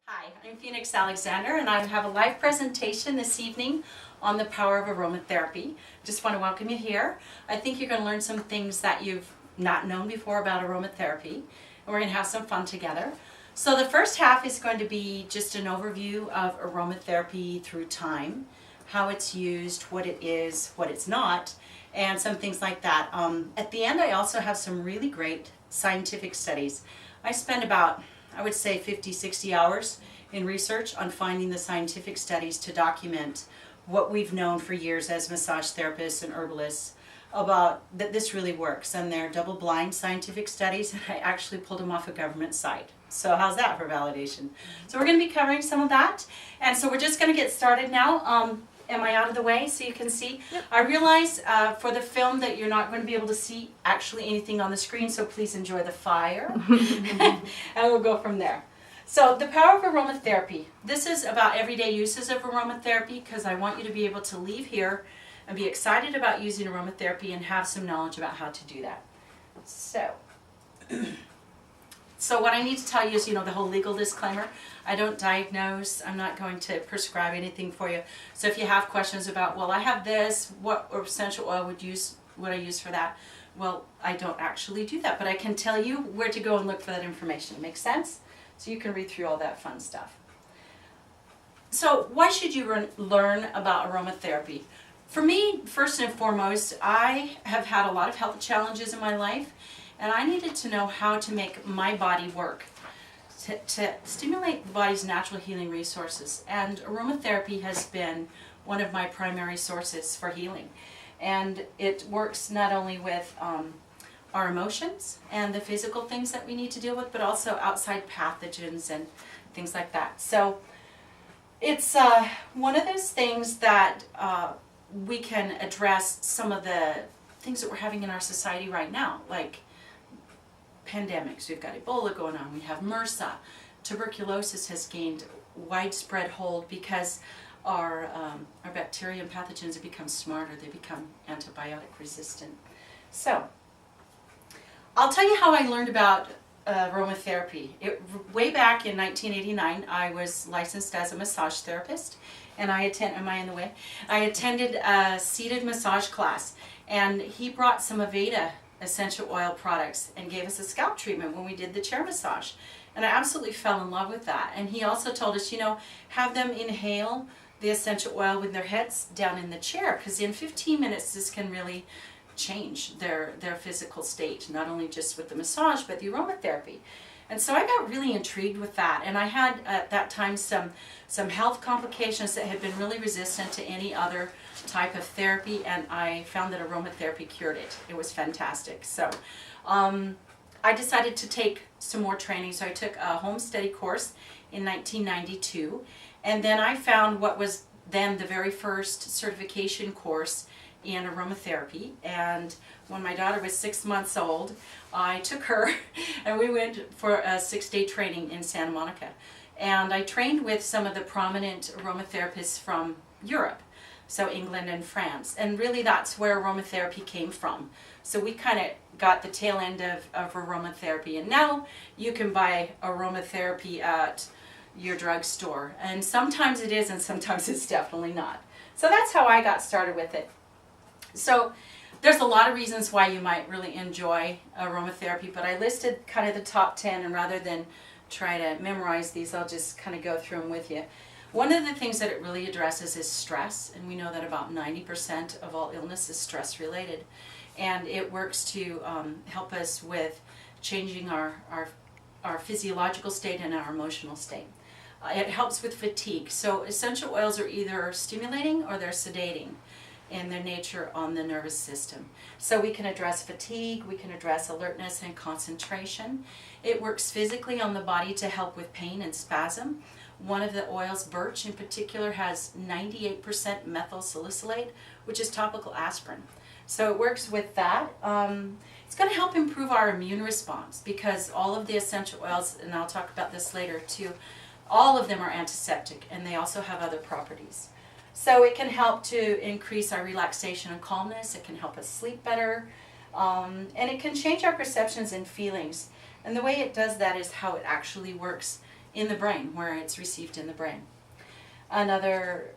Hi, I'm Phoenix Alexander, and I have a live presentation this evening on the power of aromatherapy. Just want to welcome you here. I think you're going to learn some things that you've not known before about aromatherapy, and we're going to have some fun together. So the first half is going to be just an overview of aromatherapy through time, how it's used, what it is, what it's not, and some things like that. At the end, I also have some really great scientific studies. I spend about, I would say, 50, 60 hours in research on finding the scientific studies to document what we've known for years as massage therapists and herbalists about that this really works. And they're double-blind scientific studies, and I actually pulled them off a government site. So how's that for validation? So we're going to be covering some of that, and so we're just going to get started now. Am I out of the way so you can see? Yep. I realize for the film that you're not going to be able to see actually anything on the screen, so please enjoy the fire, and we'll go from there. So the power of aromatherapy. This is about everyday uses of aromatherapy, because I want you to be able to leave here and be excited about using aromatherapy and have some knowledge about how to do that. So what I need to tell you is, the whole legal disclaimer. I don't diagnose. I'm not going to prescribe anything for you. So if you have questions about, well, I have this, what essential oil would I use for that? Well, I don't actually do that, but I can tell you where to go and look for that information. Make sense? So you can read through all that fun stuff. So why should you learn about aromatherapy? For me, first and foremost, I have had a lot of health challenges in my life, and I needed to know how to make my body work, to stimulate the body's natural healing resources. And aromatherapy has been one of my primary sources for healing. And it works not only with our emotions and the physical things that we need to deal with, but also outside pathogens and things like that. So it's one of those things that we can address some of the things that we're having in our society right now, like pandemics. We've got Ebola going on. We have MRSA. Tuberculosis has gained widespread hold because our bacteria and pathogens have become smarter. They become antibiotic resistant. So I'll tell you how I learned about aromatherapy. Way back in 1989, I was licensed as a massage therapist, and I attended a seated massage class, and he brought some Aveda essential oil products and gave us a scalp treatment when we did the chair massage, and I absolutely fell in love with that. And he also told us, have them inhale the essential oil with their heads down in the chair, because in 15 minutes this can really change their physical state, not only just with the massage but the aromatherapy. And so I got really intrigued with that, and I had at that time some health complications that had been really resistant to any other type of therapy, and I found that aromatherapy cured it. It was fantastic. So I decided to take some more training, so I took a home study course in 1992, and then I found what was then the very first certification course in aromatherapy. And when my daughter was 6 months old, I took her and we went for a 6-day training in Santa Monica. And I trained with some of the prominent aromatherapists from Europe, so England and France. And really that's where aromatherapy came from. So we kind of got the tail end of aromatherapy. And now you can buy aromatherapy at your drugstore. And sometimes it is, and sometimes it's definitely not. So that's how I got started with it. So there's a lot of reasons why you might really enjoy aromatherapy, but I listed kind of the top 10, and rather than try to memorize these, I'll just kind of go through them with you. One of the things that it really addresses is stress, and we know that about 90% of all illness is stress related, and it works to help us with changing our physiological state and our emotional state. It helps with fatigue. So essential oils are either stimulating or they're sedating in their nature on the nervous system. So we can address fatigue, we can address alertness and concentration. It works physically on the body to help with pain and spasm. One of the oils, birch in particular, has 98% methyl salicylate, which is topical aspirin. So it works with that. It's going to help improve our immune response, because all of the essential oils, and I'll talk about this later too, all of them are antiseptic, and they also have other properties. So it can help to increase our relaxation and calmness. It can help us sleep better. And it can change our perceptions and feelings. And the way it does that is how it actually works in the brain, where it's received in the brain. Another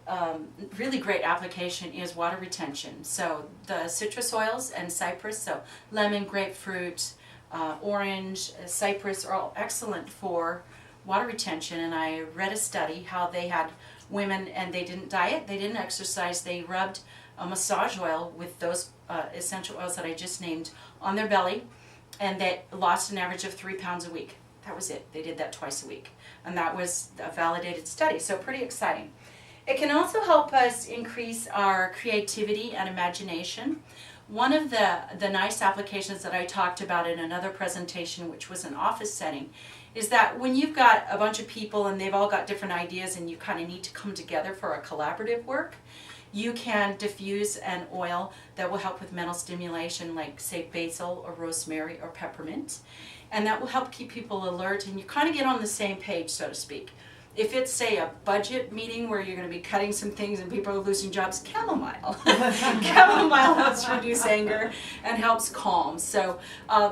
really great application is water retention. So the citrus oils and cypress, so lemon, grapefruit, orange, cypress are all excellent for water retention. And I read a study how they had women, and they didn't diet, they didn't exercise, they rubbed a massage oil with those essential oils that I just named on their belly, and they lost an average of 3 pounds a week. That was it. They did that twice a week. And that was a validated study, so pretty exciting. It can also help us increase our creativity and imagination. One of the nice applications that I talked about in another presentation, which was an office setting, is that when you've got a bunch of people and they've all got different ideas and you kind of need to come together for a collaborative work, you can diffuse an oil that will help with mental stimulation, like say basil or rosemary or peppermint, and that will help keep people alert, and you kind of get on the same page, so to speak. If it's, say, a budget meeting where you're going to be cutting some things and people are losing jobs, chamomile. Chamomile helps reduce anger and helps calm. So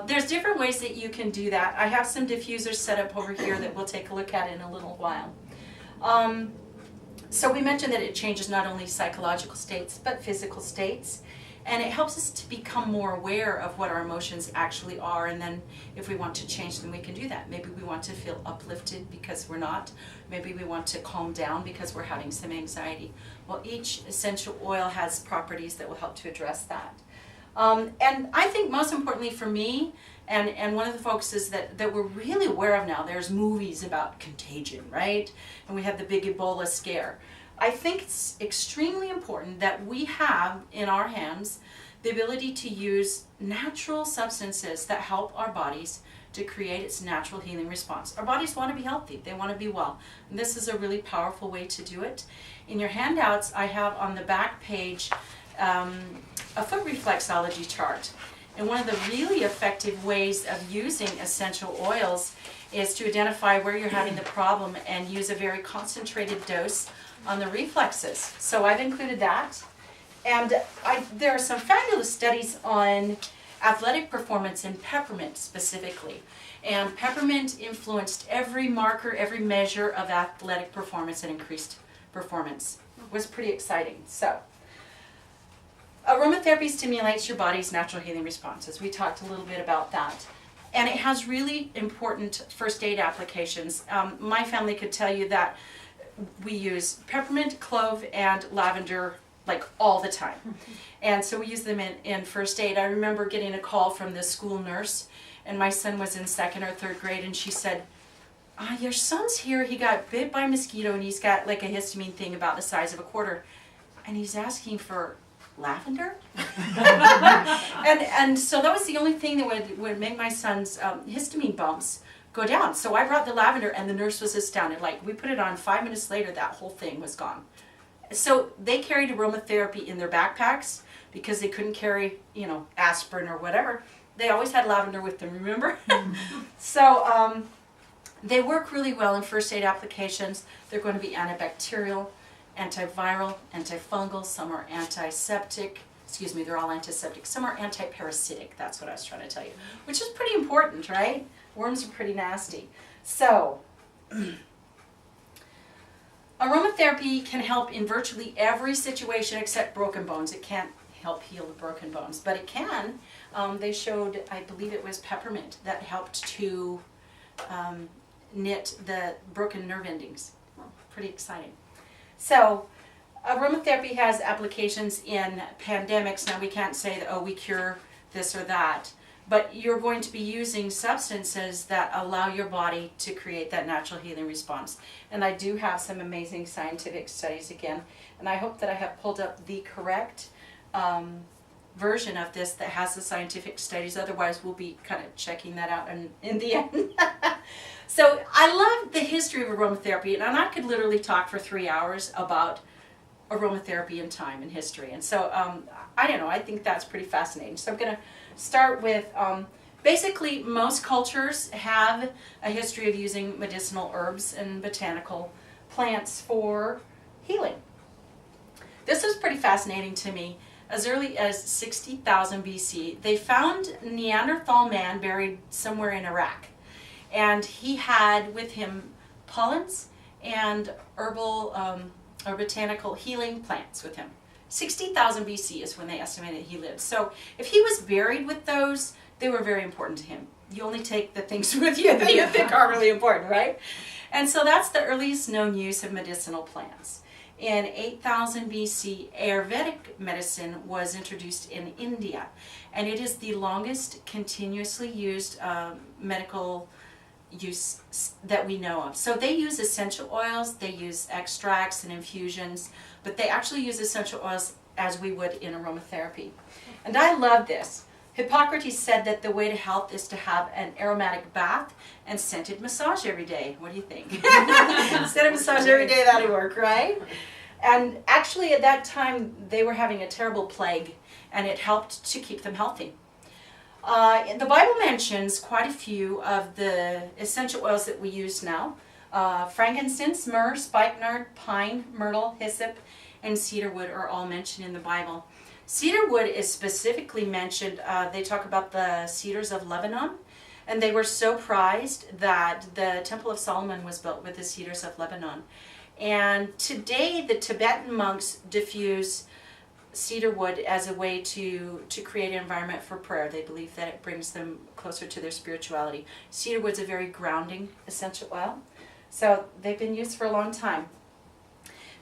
there's different ways that you can do that. I have some diffusers set up over here that we'll take a look at in a little while. So we mentioned that it changes not only psychological states, but physical states. And it helps us to become more aware of what our emotions actually are, and then if we want to change them, we can do that. Maybe we want to feel uplifted because we're not. Maybe we want to calm down because we're having some anxiety. Well, each essential oil has properties that will help to address that. And I think most importantly for me, and one of the focuses that we're really aware of now, there's movies about contagion, right? And we had the big Ebola scare. I think it's extremely important that we have in our hands the ability to use natural substances that help our bodies to create its natural healing response. Our bodies want to be healthy, they want to be well, and this is a really powerful way to do it. In your handouts, I have on the back page a foot reflexology chart. And one of the really effective ways of using essential oils is to identify where you're having the problem and use a very concentrated dose on the reflexes. So I've included that. And there are some fabulous studies on athletic performance in peppermint specifically. And peppermint influenced every marker, every measure of athletic performance and increased performance. It was pretty exciting. So aromatherapy stimulates your body's natural healing responses. We talked a little bit about that. And it has really important first aid applications. My family could tell you that we use peppermint, clove, and lavender like all the time. And so we use them in first aid. I remember getting a call from the school nurse, and my son was in 2nd or 3rd grade, and she said, your son's here, he got bit by a mosquito, and he's got like a histamine thing about the size of a quarter, and he's asking for lavender? and so that was the only thing that would make my son's histamine bumps go down. So I brought the lavender, and the nurse was astounded. Like, we put it on, 5 minutes later, that whole thing was gone. So they carried aromatherapy in their backpacks because they couldn't carry, aspirin or whatever. They always had lavender with them, remember? So they work really well in first aid applications. They're going to be antibacterial, antiviral, antifungal, some are antiseptic. Excuse me, they're all antiseptic. Some are antiparasitic, that's what I was trying to tell you, which is pretty important, right? Worms are pretty nasty. So, aromatherapy can help in virtually every situation except broken bones. It can't help heal the broken bones, but it can. They showed, I believe it was peppermint, that helped to knit the broken nerve endings. Pretty exciting. So, aromatherapy has applications in pandemics. Now, we can't say that, we cure this or that, but you're going to be using substances that allow your body to create that natural healing response. And I do have some amazing scientific studies again, and I hope that I have pulled up the correct version of this that has the scientific studies. Otherwise, we'll be kind of checking that out in the end. So I love the history of aromatherapy, and I could literally talk for 3 hours about aromatherapy in time and history. And so, I don't know, I think that's pretty fascinating. So I'm going to start with, basically most cultures have a history of using medicinal herbs and botanical plants for healing. This was pretty fascinating to me. As early as 60,000 BC, they found Neanderthal man buried somewhere in Iraq. And he had with him pollens and herbal or botanical healing plants with him. 60,000 BC is when they estimated he lived. So if he was buried with those, they were very important to him. You only take the things with you that you think are really important, right? And so that's the earliest known use of medicinal plants. In 8000 BC, Ayurvedic medicine was introduced in India, and it is the longest continuously used medical use that we know of. So they use essential oils, they use extracts and infusions, but they actually use essential oils as we would in aromatherapy. And I love this. Hippocrates said that the way to health is to have an aromatic bath and scented massage every day. What do you think? Scented massage every day, that'd work, right? And actually at that time they were having a terrible plague, and it helped to keep them healthy. The Bible mentions quite a few of the essential oils that we use now. Frankincense, myrrh, spikenard, pine, myrtle, hyssop, and cedarwood are all mentioned in the Bible. Cedarwood is specifically mentioned. They talk about the cedars of Lebanon, and they were so prized that the Temple of Solomon was built with the cedars of Lebanon. And today the Tibetan monks diffuse cedarwood as a way to create an environment for prayer. They believe that it brings them closer to their spirituality. Cedarwood's a very grounding essential oil, so they've been used for a long time.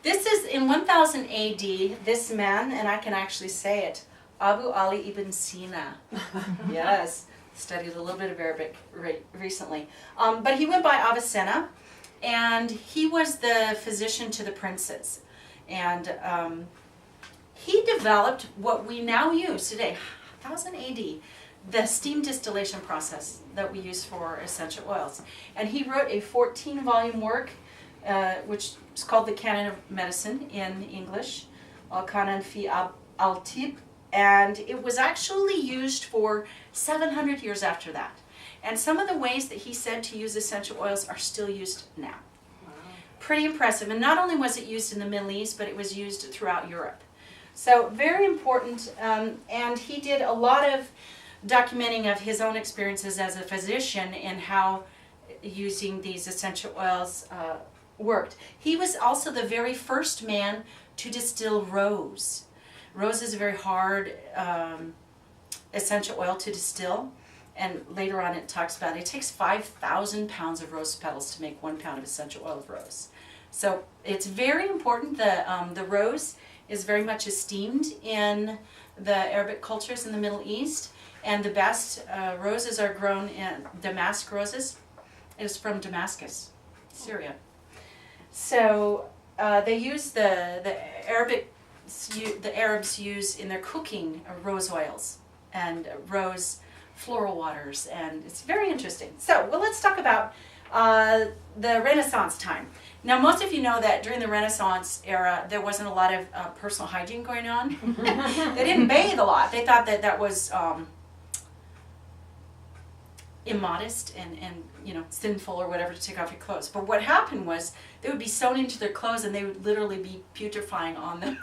This is in 1000 AD, this man, and I can actually say it, Abu Ali ibn Sina. Yes, studied a little bit of Arabic recently. But he went by Avicenna, and he was the physician to the princes. And he developed what we now use today, 1000 AD, the steam distillation process that we use for essential oils. And he wrote a 14-volume work, which is called the Canon of Medicine in English, drgnphx, and it was actually used for 700 years after that. And some of the ways that he said to use essential oils are still used now. Wow. Pretty impressive. And not only was it used in the Middle East, but it was used throughout Europe. So very important, and he did a lot of documenting of his own experiences as a physician and how using these essential oils worked. He was also the very first man to distill rose. Rose is a very hard essential oil to distill, and later on it talks about it takes 5,000 pounds of rose petals to make 1 pound of essential oil of rose. So it's very important. The rose is very much esteemed in the Arabic cultures in the Middle East, and the best roses are grown in damask roses. It is from Damascus, Syria. So they use the Arabs use in their cooking rose oils and rose floral waters, and it's very interesting. So, well, let's talk about the Renaissance time. Now, most of you know that during the Renaissance era, there wasn't a lot of personal hygiene going on. They didn't bathe a lot. They thought that that was immodest and you know, sinful or whatever to take off your clothes. But what happened was they would be sewn into their clothes and they would literally be putrefying on them.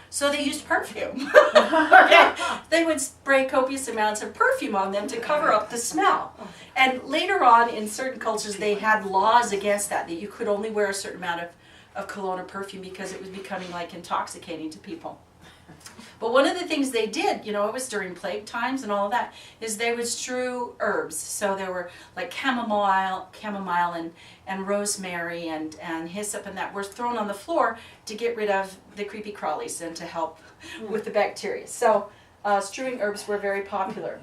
So they used perfume. Okay? They would spray copious amounts of perfume on them to cover up the smell. And later on in certain cultures they had laws against that you could only wear a certain amount of cologne or perfume because it was becoming like intoxicating to people. But one of the things they did, you know, it was during plague times and all of that, is they would strew herbs. So there were like chamomile and rosemary and hyssop and that were thrown on the floor to get rid of the creepy crawlies and to help with the bacteria. So strewing herbs were very popular.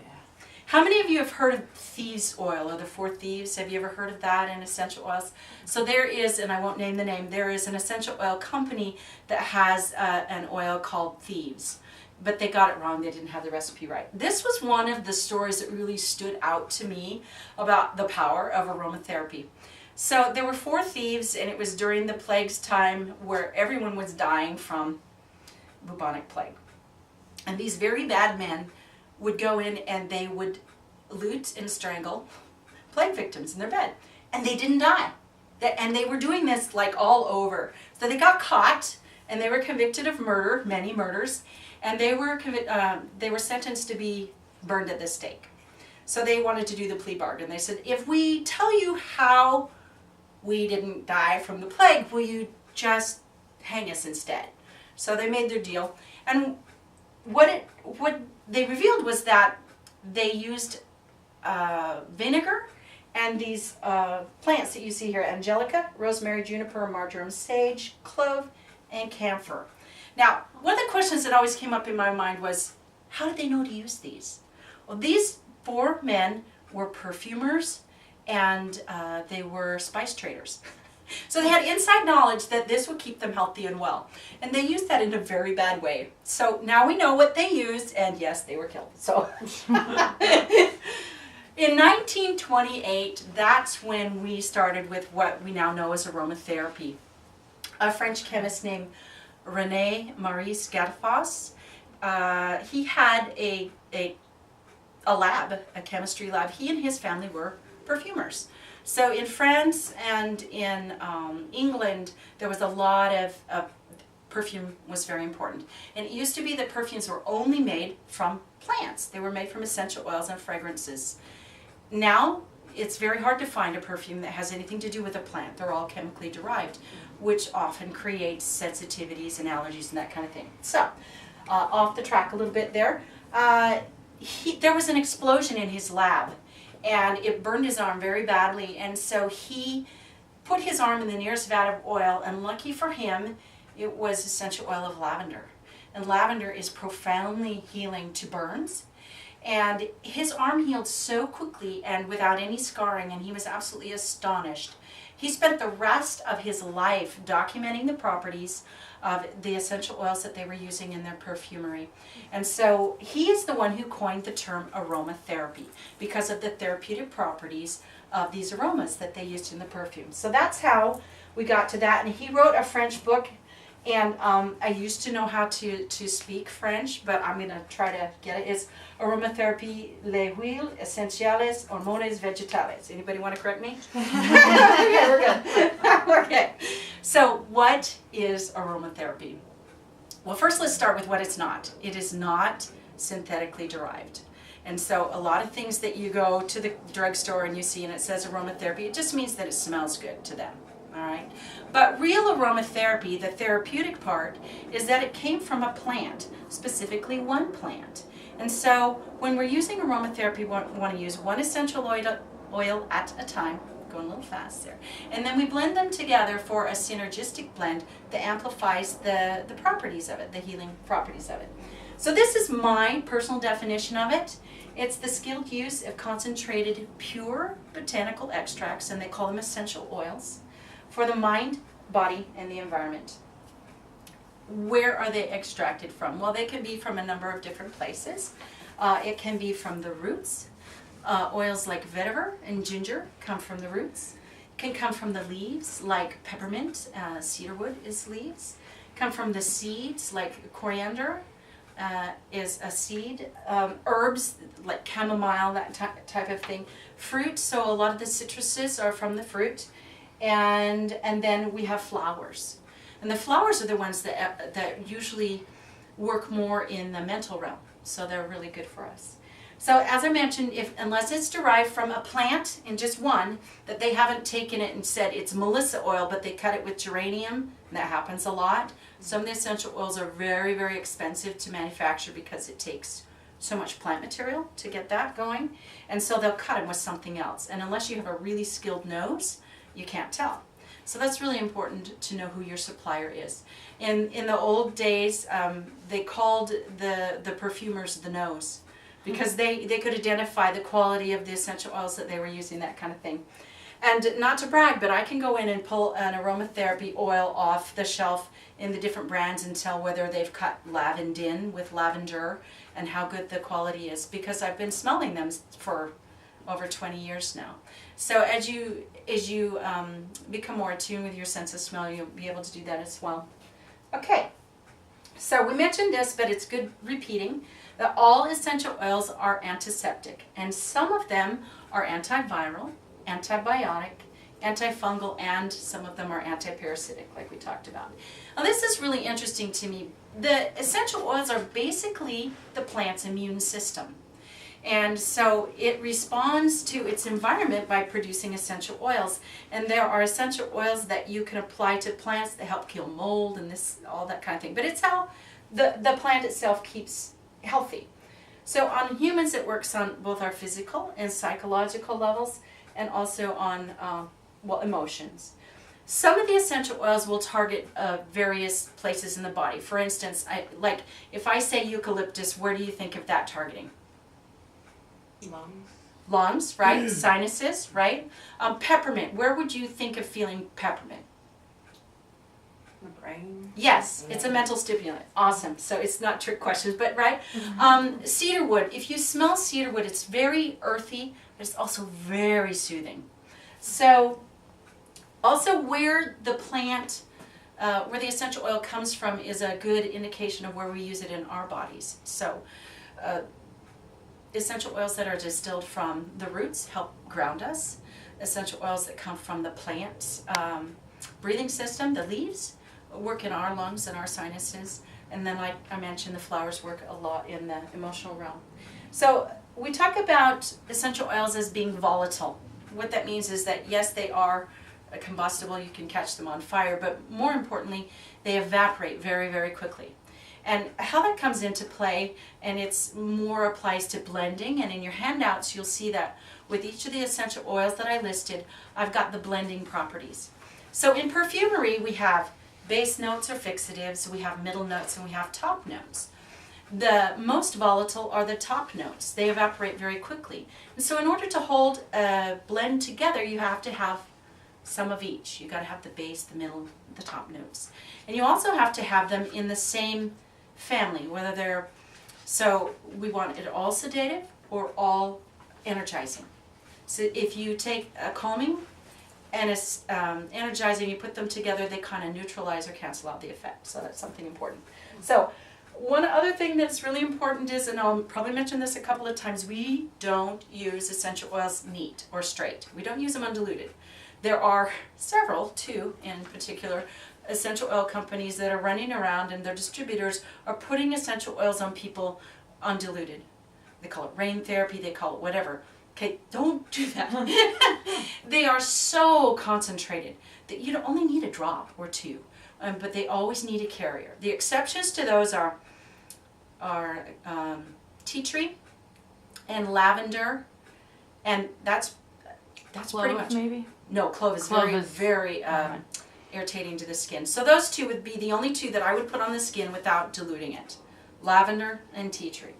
How many of you have heard of thieves oil or the 4 thieves? Have you ever heard of that in essential oils? So there is, and I won't name the name, there is an essential oil company that has an oil called Thieves. But they got it wrong, they didn't have the recipe right. This was one of the stories that really stood out to me about the power of aromatherapy. So there were 4 thieves, and it was during the plague's time where everyone was dying from bubonic plague. And these very bad men would go in and they would loot and strangle plague victims in their bed. And they didn't die. And they were doing this like all over. So they got caught and they were convicted of murder, many murders, and they were sentenced to be burned at the stake. So they wanted to do the plea bargain. They said, if we tell you how we didn't die from the plague. Will you just hang us instead? So they made their deal. And what they revealed was that they used vinegar and these plants that you see here: angelica, rosemary, juniper, marjoram, sage, clove, and camphor. Now, one of the questions that always came up in my mind was, how did they know to use these? Well, these 4 men were perfumers, and they were spice traders. So they had inside knowledge that this would keep them healthy and well. And they used that in a very bad way. So now we know what they used, and yes, they were killed. So in 1928, that's when we started with what we now know as aromatherapy. A French chemist named René Maurice Gattefosse, he had a lab, a chemistry lab. He and his family were perfumers. So in France and in England, there was a lot of perfume was very important. And it used to be that perfumes were only made from plants. They were made from essential oils and fragrances. Now, it's very hard to find a perfume that has anything to do with a plant. They're all chemically derived, which often creates sensitivities and allergies and that kind of thing. So, off the track a little bit there. There was an explosion in his lab, and it burned his arm very badly, and so he put his arm in the nearest vat of oil, and lucky for him, it was essential oil of lavender. And lavender is profoundly healing to burns. And his arm healed so quickly and without any scarring, and he was absolutely astonished. He spent the rest of his life documenting the properties of the essential oils that they were using in their perfumery. And so he is the one who coined the term aromatherapy because of the therapeutic properties of these aromas that they used in the perfume. So that's how we got to that. And he wrote a French book. And I used to know how to speak French, but I'm going to try to get it. It's Aromatherapy, les huiles essentiales, hormones vegetales. Anybody want to correct me? Okay, we're good. Okay. So what is aromatherapy? Well, first let's start with what it's not. It is not synthetically derived. And so a lot of things that you go to the drugstore and you see and it says aromatherapy, it just means that it smells good to them. All right. But real aromatherapy, the therapeutic part, is that it came from a plant, specifically one plant. And so when we're using aromatherapy, we want to use one essential oil at a time, going a little fast there, and then we blend them together for a synergistic blend that amplifies the properties of it, the healing properties of it. So this is my personal definition of it. It's the skilled use of concentrated, pure botanical extracts, and they call them essential oils, for the mind, body, and the environment. Where are they extracted from? Well, they can be from a number of different places. It can be from the roots. Oils like vetiver and ginger come from the roots. It can come from the leaves, like peppermint, cedarwood is leaves. Come from the seeds, like coriander is a seed. Herbs, like chamomile, that type of thing. Fruit, so a lot of the citruses are from the fruit. And then we have flowers. And the flowers are the ones that usually work more in the mental realm. So they're really good for us. So as I mentioned, unless it's derived from a plant in just one, that they haven't taken it and said it's Melissa oil, but they cut it with geranium, and that happens a lot. Some of the essential oils are very, very expensive to manufacture because it takes so much plant material to get that going. And so they'll cut them with something else. And unless you have a really skilled nose, you can't tell. So that's really important to know who your supplier is. In the old days, they called the perfumers the nose because they could identify the quality of the essential oils that they were using, that kind of thing. And not to brag, but I can go in and pull an aromatherapy oil off the shelf in the different brands and tell whether they've cut lavandin with lavender and how good the quality is, because I've been smelling them for over 20 years now. So as you become more attuned with your sense of smell, you'll be able to do that as well. Okay, so we mentioned this, but it's good repeating, that all essential oils are antiseptic, and some of them are antiviral, antibiotic, antifungal, and some of them are antiparasitic, like we talked about. Now this is really interesting to me. The essential oils are basically the plant's immune system. And so it responds to its environment by producing essential oils. And there are essential oils that you can apply to plants that help kill mold and all that kind of thing. But it's how the plant itself keeps healthy. So on humans, it works on both our physical and psychological levels, and also on emotions. Some of the essential oils will target various places in the body. For instance, like if I say eucalyptus, where do you think of that targeting? Lungs. Lungs, right? Sinuses, right? Peppermint, where would you think of feeling peppermint? The brain. Yes, it's a mental stimulant. Awesome. So it's not trick questions, but right? Cedar wood, if you smell cedar wood, it's very earthy, but it's also very soothing. So also where the plant, where the essential oil comes from is a good indication of where we use it in our bodies. So essential oils that are distilled from the roots help ground us. Essential oils that come from the plant's breathing system, the leaves, work in our lungs and our sinuses. And then, like I mentioned, the flowers work a lot in the emotional realm. So we talk about essential oils as being volatile. What that means is that, yes, they are combustible, you can catch them on fire, but more importantly, they evaporate very, very quickly. And how that comes into play, and it's more applies to blending, and in your handouts you'll see that with each of the essential oils that I listed, I've got the blending properties. So in perfumery, we have base notes or fixatives, we have middle notes, and we have top notes. The most volatile are the top notes. They evaporate very quickly. And so in order to hold a blend together, you have to have some of each. You've got to have the base, the middle, the top notes. And you also have to have them in the same family, whether they're, so we want it all sedative or all energizing. So if you take a calming and a energizing, you put them together, they kind of neutralize or cancel out the effect. So that's something important. So one other thing that's really important is, and I'll probably mention this a couple of times, we don't use essential oils neat or straight. We don't use them undiluted. There are several, two in particular, essential oil companies that are running around, and their distributors are putting essential oils on people undiluted. They call it rain therapy, they call it whatever. Okay, don't do that. They are so concentrated that you only need a drop or two, but they always need a carrier. The exceptions to those are tea tree and lavender, and that's pretty much. Maybe? No, clove is very irritating to the skin. So those two would be the only two that I would put on the skin without diluting it. Lavender and tea tree.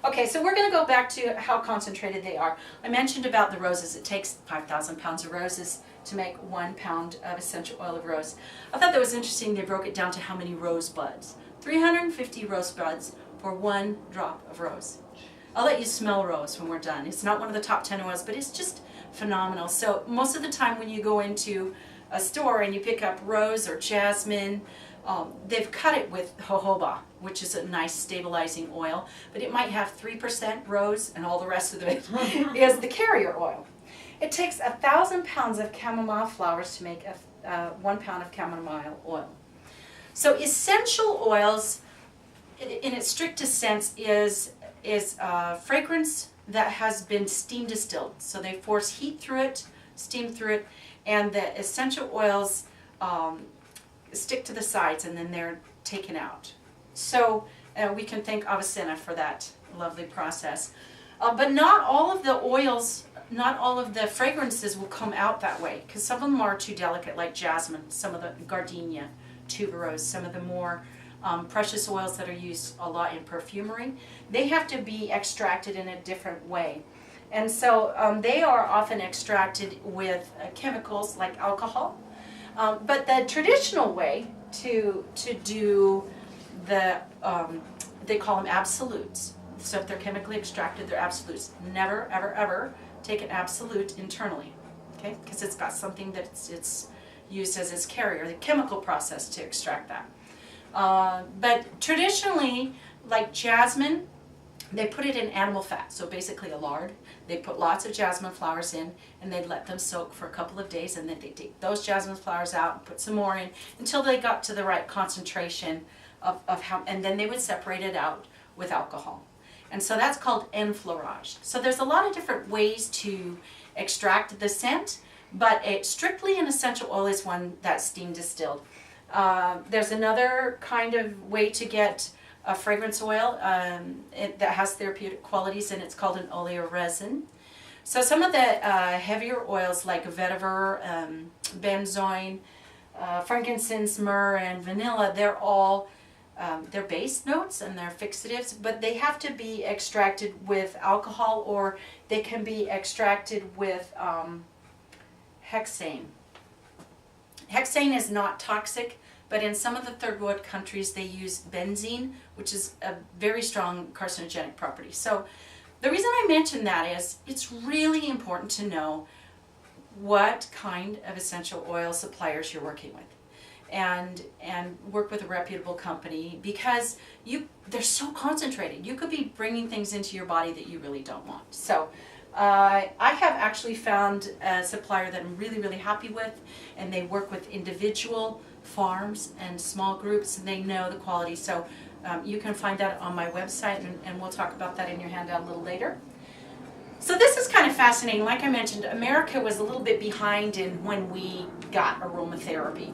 Okay, so we're going to go back to how concentrated they are. I mentioned about the roses. It takes 5,000 pounds of roses to make 1 pound of essential oil of rose. I thought that was interesting. They broke it down to how many rose buds. 350 rose buds for 1 drop of rose. I'll let you smell rose when we're done. It's not one of the top 10 oils, but it's just phenomenal. So most of the time when you go into a store and you pick up rose or jasmine, they've cut it with jojoba, which is a nice stabilizing oil, but it might have 3% rose and all the rest of it is the carrier oil. It takes 1,000 pounds of chamomile flowers to make 1 pound of chamomile oil. So essential oils, in its strictest sense, is fragrance that has been steam distilled. So they force heat through it, steam through it, and the essential oils stick to the sides and then they're taken out. So we can thank Avicenna for that lovely process. But not all of the oils, not all of the fragrances will come out that way, because some of them are too delicate, like jasmine, some of the gardenia, tuberose, some of the more precious oils that are used a lot in perfumery. They have to be extracted in a different way. And so they are often extracted with chemicals like alcohol. But the traditional way to do the, they call them absolutes. So if they're chemically extracted, they're absolutes. Never, ever, ever take an absolute internally, okay? Because it's got something that it's used as its carrier, the chemical process to extract that. But traditionally, like jasmine, they put it in animal fat, so basically a lard. They put lots of jasmine flowers in, and they'd let them soak for a couple of days, and then they'd take those jasmine flowers out and put some more in until they got to the right concentration of how, and then they would separate it out with alcohol. And so that's called enfleurage. So there's a lot of different ways to extract the scent, but strictly an essential oil is one that's steam distilled. There's another kind of way to get a fragrance oil that has therapeutic qualities, and it's called an oleoresin. So some of the heavier oils like vetiver, benzoin, frankincense, myrrh, and vanilla, they're all they're base notes and they're fixatives, but they have to be extracted with alcohol, or they can be extracted with hexane. Hexane is not toxic, but in some of the third world countries they use benzene, which is a very strong carcinogenic property. So the reason I mention that is it's really important to know what kind of essential oil suppliers you're working with, and work with a reputable company, because they're so concentrated. You could be bringing things into your body that you really don't want. So I have actually found a supplier that I'm really, really happy with, and they work with individual farms and small groups, and they know the quality. So you can find that on my website, and we'll talk about that in your handout a little later. So this is kind of fascinating. Like I mentioned, America was a little bit behind in when we got aromatherapy.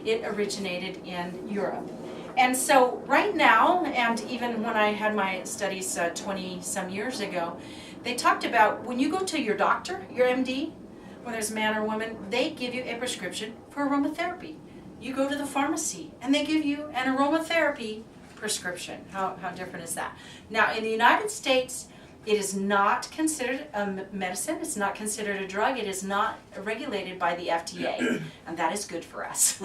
It originated in Europe. And so right now, and even when I had my studies 20 some years ago, they talked about when you go to your doctor, your MD, whether it's man or woman, they give you a prescription for aromatherapy. You go to the pharmacy and they give you an aromatherapy prescription. How different is that? Now in the United States, it is not considered a medicine. It's not considered a drug. It is not regulated by the FDA, and that is good for us.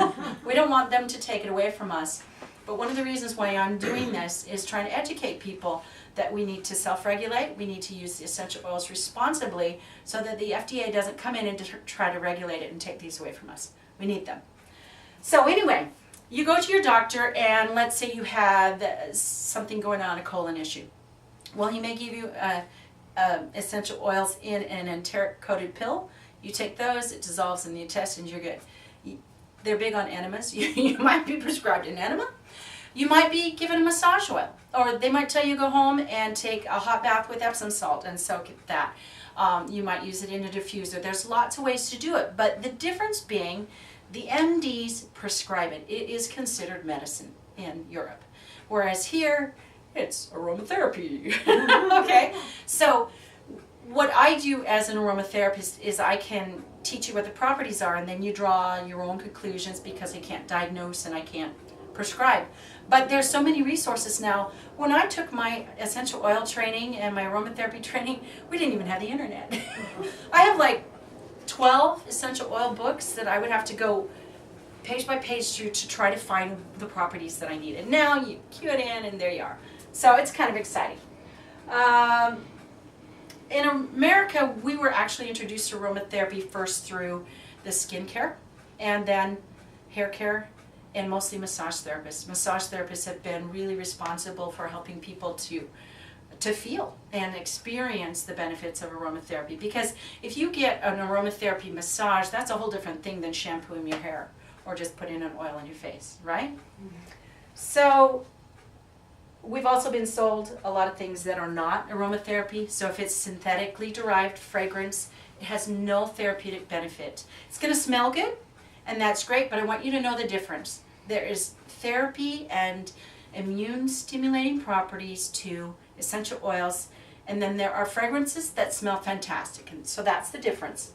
We don't want them to take it away from us. But one of the reasons why I'm doing this is trying to educate people that we need to self-regulate. We need to use the essential oils responsibly so that the FDA doesn't come in and try to regulate it and take these away from us. We need them. So anyway, you go to your doctor, and let's say you have something going on, a colon issue. Well, he may give you essential oils in an enteric-coated pill. You take those, it dissolves in the intestines, you're good. They're big on enemas. You might be prescribed an enema. You might be given a massage oil. Or they might tell you go home and take a hot bath with Epsom salt and soak that. You might use it in a diffuser. There's lots of ways to do it. But the difference being, the MDs prescribe it. It is considered medicine in Europe. Whereas here, it's aromatherapy. Okay? So what I do as an aromatherapist is I can teach you what the properties are, and then you draw your own conclusions, because I can't diagnose and I can't prescribe. But there's so many resources now. When I took my essential oil training and my aromatherapy training, we didn't even have the internet. I have like 12 essential oil books that I would have to go page by page through to try to find the properties that I need. And now you cue it in and there you are. So it's kind of exciting. In America, we were actually introduced to aromatherapy first through the skincare, and then hair care, and mostly massage therapists. Massage therapists have been really responsible for helping people to feel and experience the benefits of aromatherapy. Because if you get an aromatherapy massage, that's a whole different thing than shampooing your hair or just putting an oil on your face, right? Mm-hmm. So we've also been sold a lot of things that are not aromatherapy. So if it's synthetically derived fragrance, it has no therapeutic benefit. It's going to smell good, and that's great, but I want you to know the difference. There is therapy and immune stimulating properties to essential oils, and then there are fragrances that smell fantastic, and so that's the difference.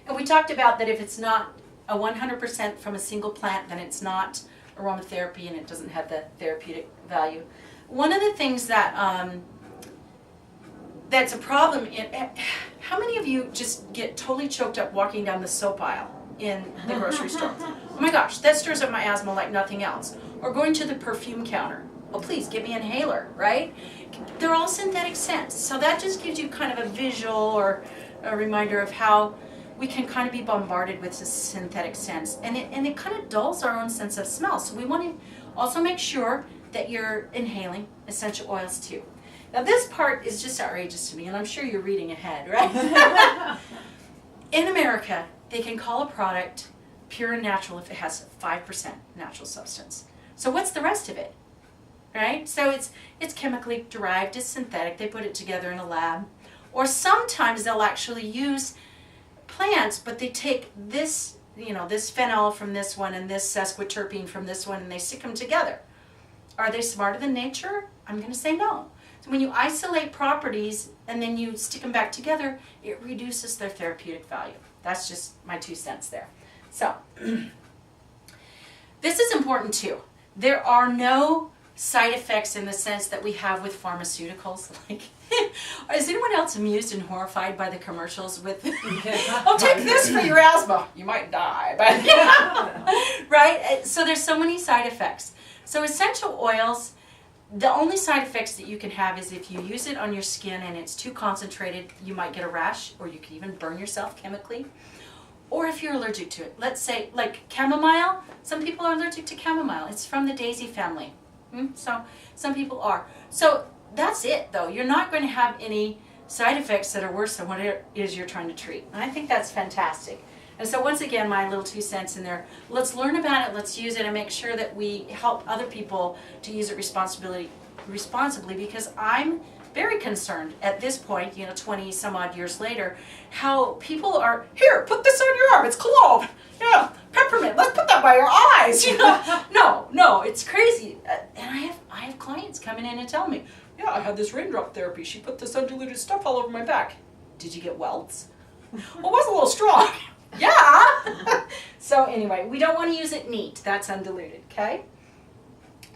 And we talked about that if it's not a 100% from a single plant, then it's not aromatherapy and it doesn't have the therapeutic value. One of the things that that's a problem, how many of you just get totally choked up walking down the soap aisle in the grocery store? Oh my gosh, that stirs up my asthma like nothing else. Or going to the perfume counter. Oh please, give me an inhaler, right? They're all synthetic scents. So that just gives you kind of a visual or a reminder of how we can kind of be bombarded with this synthetic scents. And it kind of dulls our own sense of smell. So we want to also make sure that you're inhaling essential oils too. Now this part is just outrageous to me, and I'm sure you're reading ahead, right? In America, they can call a product pure and natural if it has 5% natural substance. So what's the rest of it? right? So it's chemically derived, it's synthetic, they put it together in a lab. Or sometimes they'll actually use plants, but they take this, this phenol from this one and this sesquiterpene from this one, and they stick them together. Are they smarter than nature? I'm going to say no. So when you isolate properties and then you stick them back together, it reduces their therapeutic value. That's just my 2 cents there. So, this is important too. There are no side effects in the sense that we have with pharmaceuticals. Like, is anyone else amused and horrified by the commercials with, oh, take this for your asthma. You might die. But right? So there's so many side effects. So essential oils, the only side effects that you can have is if you use it on your skin and it's too concentrated, you might get a rash, or you could even burn yourself chemically. Or if you're allergic to it. Let's say, like chamomile, some people are allergic to chamomile. It's from the daisy family. So some people are. So that's it, though. You're not going to have any side effects that are worse than what it is you're trying to treat. And I think that's fantastic. And so once again, my little 2 cents in there. Let's learn about it, let's use it, and make sure that we help other people to use it responsibly, because I'm very concerned at this point, 20 some odd years later, how people are, here, put this on your arm, it's clove, yeah, peppermint, let's put that by your eyes, No, it's crazy. And I have clients coming in and telling me, yeah, I had this raindrop therapy, she put this undiluted stuff all over my back. Did you get welts? Well, it was a little strong. Yeah. So anyway, we don't want to use it neat, that's undiluted, okay?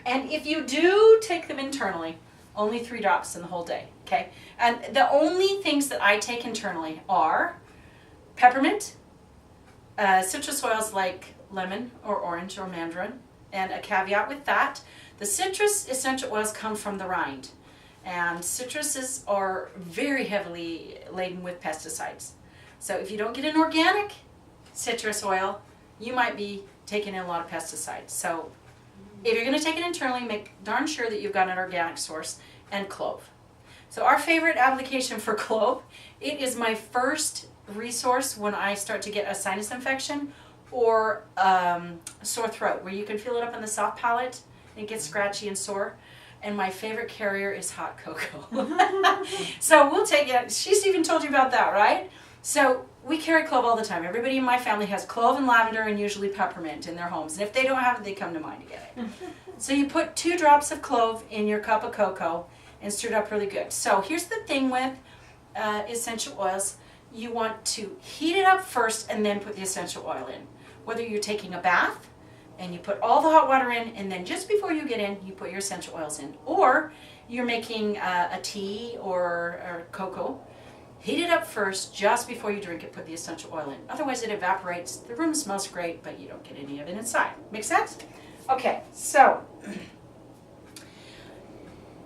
And if you do take them internally, only 3 drops in the whole day, okay? And the only things that I take internally are peppermint, citrus oils like lemon or orange or mandarin, and a caveat with that, the citrus essential oils come from the rind, and citruses are very heavily laden with pesticides. So if you don't get an organic citrus oil, you might be taking in a lot of pesticides. So if you're going to take it internally, make darn sure that you've got an organic source, and clove. So our favorite application for clove, it is my first resource when I start to get a sinus infection or sore throat, where you can feel it up in the soft palate and it gets scratchy and sore. And my favorite carrier is hot cocoa. So we'll take it. She's even told you about that, right? So we carry clove all the time. Everybody in my family has clove and lavender and usually peppermint in their homes. And if they don't have it, they come to mine to get it. So you put 2 drops of clove in your cup of cocoa and stir it up really good. So here's the thing with essential oils. You want to heat it up first and then put the essential oil in. Whether you're taking a bath and you put all the hot water in, and then just before you get in, you put your essential oils in. Or you're making a tea or cocoa. Heat it up first, just before you drink it, put the essential oil in. Otherwise it evaporates, the room smells great, but you don't get any of it inside. Make sense? Okay, so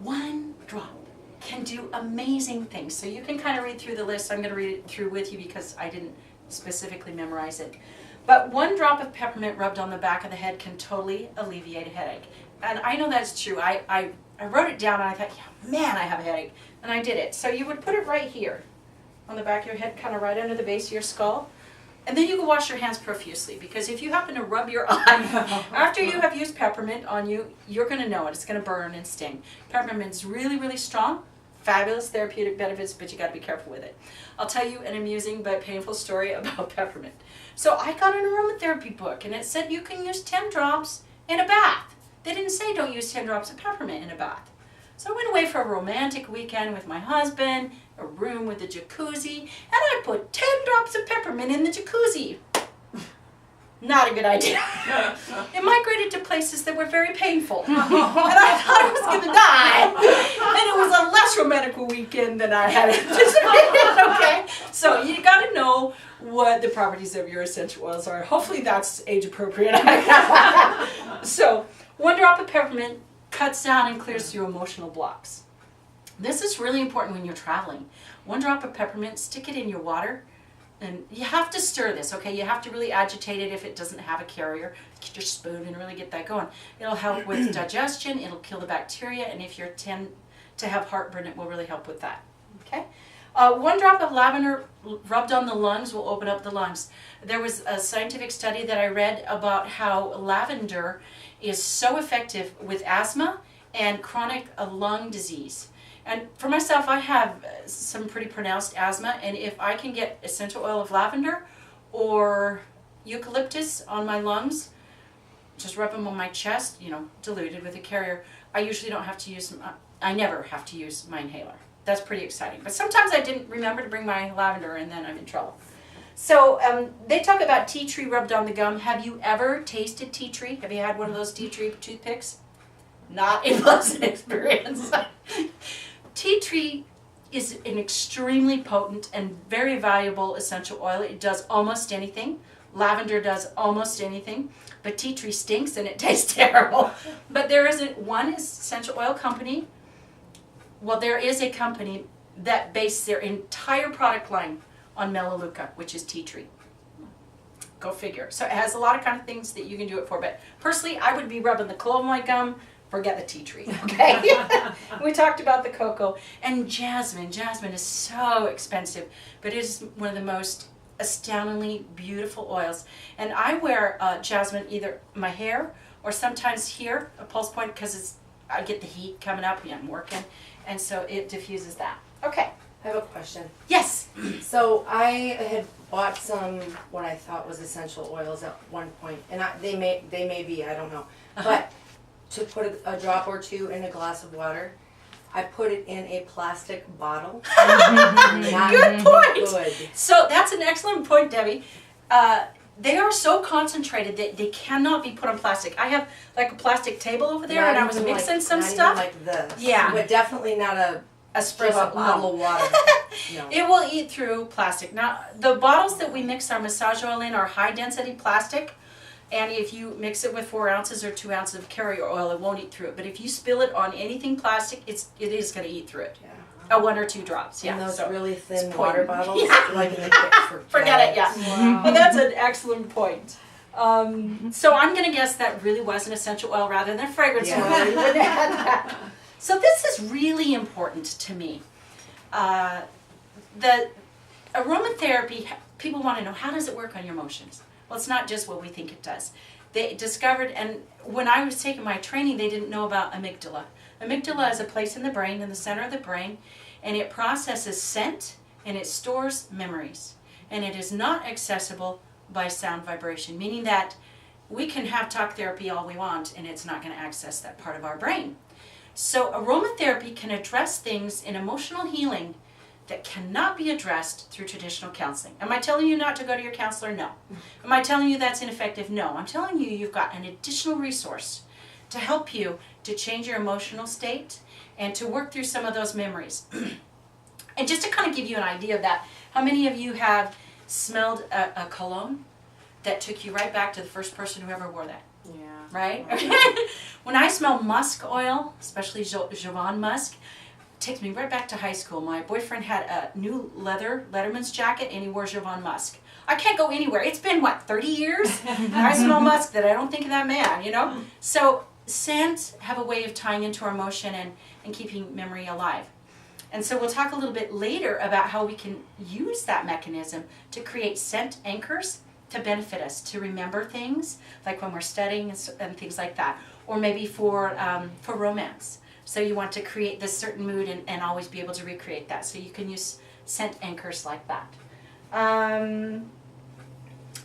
1 drop can do amazing things. So you can kind of read through the list. I'm going to read it through with you because I didn't specifically memorize it. But 1 drop of peppermint rubbed on the back of the head can totally alleviate a headache. And I know that's true. I wrote it down and I thought, yeah, man, I have a headache. And I did it. So you would put it right here on the back of your head, kind of right under the base of your skull. And then you can wash your hands profusely, because if you happen to rub your eye after you have used peppermint on you, you're going to know it. It's going to burn and sting. Peppermint's really, really strong. Fabulous therapeutic benefits, but you got to be careful with it. I'll tell you an amusing but painful story about peppermint. So I got an aromatherapy book, and it said you can use 10 drops in a bath. They didn't say don't use 10 drops of peppermint in a bath. So I went away for a romantic weekend with my husband, a room with a jacuzzi, and I put 10 drops of peppermint in the jacuzzi. Not a good idea. It migrated to places that were very painful. And I thought I was going to die. And it was a less romantic weekend than I had anticipated, okay? So you got to know what the properties of your essential oils are. Hopefully that's age appropriate. So 1 drop of peppermint cuts down and clears through emotional blocks. This is really important when you're traveling. 1 drop of peppermint, stick it in your water, and you have to stir this, okay? You have to really agitate it if it doesn't have a carrier. Get your spoon and really get that going. It'll help with digestion, it'll kill the bacteria, and if you tend to have heartburn, it will really help with that, okay? 1 drop of lavender rubbed on the lungs will open up the lungs. There was a scientific study that I read about how lavender is so effective with asthma and chronic lung disease. And for myself, I have some pretty pronounced asthma, and if I can get essential oil of lavender or eucalyptus on my lungs, just rub them on my chest, you know, diluted with a carrier, I usually don't have to use them. I never have to use my inhaler. That's pretty exciting. But sometimes I didn't remember to bring my lavender, and then I'm in trouble. So they talk about tea tree rubbed on the gum. Have you ever tasted tea tree? Have you had one of those tea tree toothpicks? Not a pleasant experience. Tea tree is an extremely potent and very valuable essential oil. It does almost anything. Lavender does almost anything. But tea tree stinks and it tastes terrible. But there isn't one essential oil company. Well, there is a company that based their entire product line on Melaleuca, which is tea tree. Go figure. So it has a lot of kind of things that you can do it for. But personally, I would be rubbing the clove on my gum. Forget the tea tree, okay? We talked about the cocoa. And jasmine. Jasmine is so expensive, but it is one of the most astoundingly beautiful oils. And I wear jasmine either my hair or sometimes here, a pulse point, because I get the heat coming up and I'm working, and so it diffuses that. Okay. I have a question. Yes. So I had bought some what I thought was essential oils at one point, and they may be, I don't know. But to put a drop or two in a glass of water, I put it in a plastic bottle. Not Good point. Good. So that's an excellent point, Debbie. They are so concentrated that they cannot be put on plastic. I have like a plastic table over there, and I was mixing some stuff. Not even like this. Yeah. But definitely not a spray Just a bottle of water. No. It will eat through plastic. Now, the bottles that we mix our massage oil in are high density plastic. And if you mix it with 4 ounces or 2 ounces of carrier oil, it won't eat through it. But if you spill it on anything plastic, it is going to eat through it. Yeah. 1 or 2 drops. Yeah. And those so really thin it's water potent. bottles, Yeah. like in the Forget it. Yeah. Wow. Well, that's an excellent point. So I'm going to guess that really was an essential oil rather than a fragrance oil. You wouldn't have had that. So this is really important to me. The aromatherapy, people want to know, how does it work on your emotions? Well, it's not just what we think it does. They discovered, and when I was taking my training, they didn't know about amygdala. Amygdala is a place in the brain, in the center of the brain, and it processes scent and it stores memories. And it is not accessible by sound vibration, meaning that we can have talk therapy all we want and it's not going to access that part of our brain. So aromatherapy can address things in emotional healing that cannot be addressed through traditional counseling. Am I telling you not to go to your counselor? No. Am I telling you that's ineffective? No. I'm telling you you've got an additional resource to help you to change your emotional state and to work through some of those memories. And just to kind of give you an idea of that, how many of you have smelled a cologne that took you right back to the first person who ever wore that? Yeah. Right? When I smell musk oil, especially Jovan musk, it takes me right back to high school. My boyfriend had a new Letterman's jacket, and he wore Jovan musk. I can't go anywhere. It's been, 30 years? And I smell musk that I don't think of that man, you know? So scents have a way of tying into our emotion and keeping memory alive. And so we'll talk a little bit later about how we can use that mechanism to create scent anchors to benefit us, to remember things, like when we're studying and things like that. Or maybe for romance. So you want to create this certain mood and always be able to recreate that. So you can use scent anchors like that.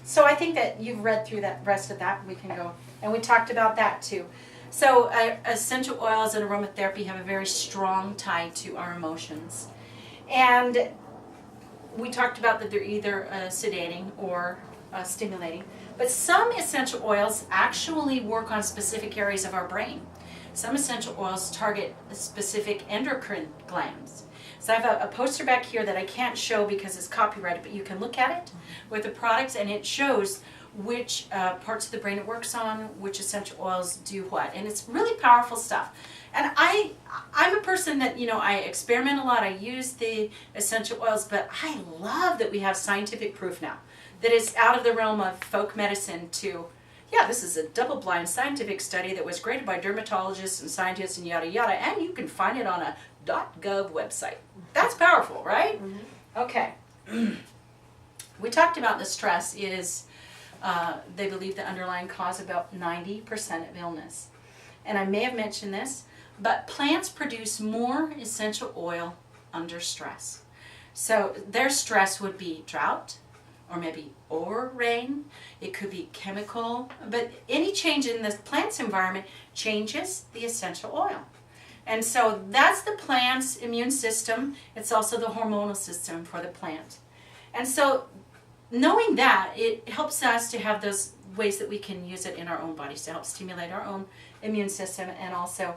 So I think that you've read through that rest of that. We can go, and we talked about that too. So essential oils and aromatherapy have a very strong tie to our emotions. And we talked about that they're either sedating or stimulating. But some essential oils actually work on specific areas of our brain. Some essential oils target specific endocrine glands. So I have a poster back here that I can't show because it's copyrighted, but you can look at it with the products, and it shows which parts of the brain it works on, which essential oils do what. And it's really powerful stuff. And I'm a person that, I experiment a lot. I use the essential oils, but I love that we have scientific proof now that it's out of the realm of folk medicine to, this is a double-blind scientific study that was graded by dermatologists and scientists and yada yada, and you can find it on a .gov website. That's powerful, right? Mm-hmm. Okay. We talked about the stress is, they believe the underlying cause about 90% of illness. And I may have mentioned this, But plants produce more essential oil under stress. So their stress would be drought, or maybe over rain. It could be chemical, but any change in the plant's environment changes the essential oil. And so that's the plant's immune system. It's also the hormonal system for the plant. And so knowing that, it helps us to have those ways that we can use it in our own bodies to help stimulate our own immune system. And also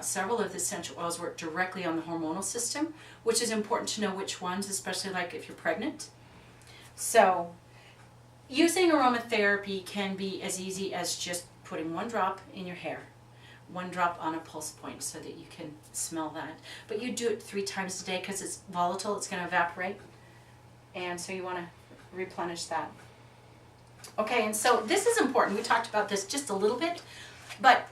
several of the essential oils work directly on the hormonal system, which is important to know which ones, especially like if you're pregnant. So using aromatherapy can be as easy as just putting one drop in your hair, one drop on a pulse point so that you can smell that. But you do it 3 times a day because it's volatile, it's going to evaporate. And so you want to replenish that. Okay, and so this is important. We talked about this just a little bit, but